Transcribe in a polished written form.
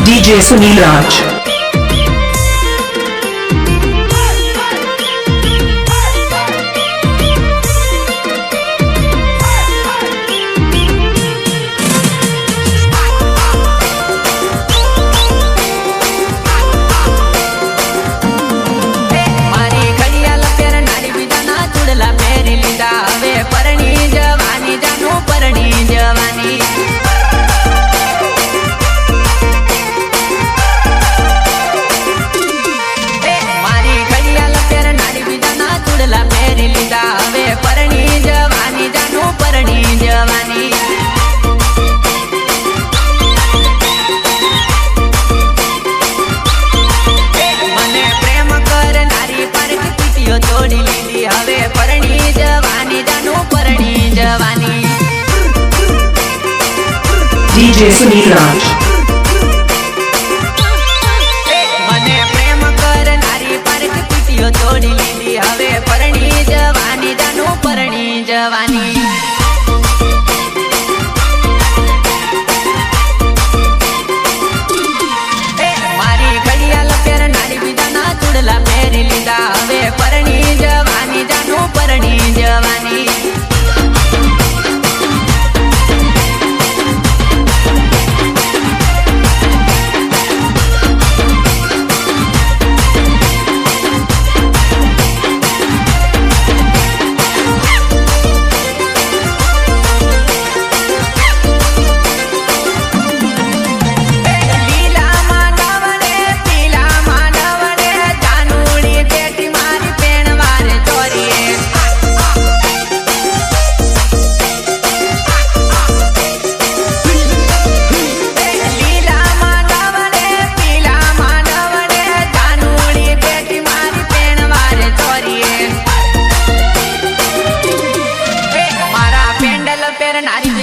DJ Sunil Raj. DJ Sunil Raj. મને પ્રેમ કરનારી પારખ PTO તોડી લીધી હવે પરણી જવાની જાનું પરણી જવાની મારી ઘડિયાળ પહેરનારી બીજાના ચૂડલા પહેરી લીધા હવે પરણી જવાની જાનું પરણી જવાની નારી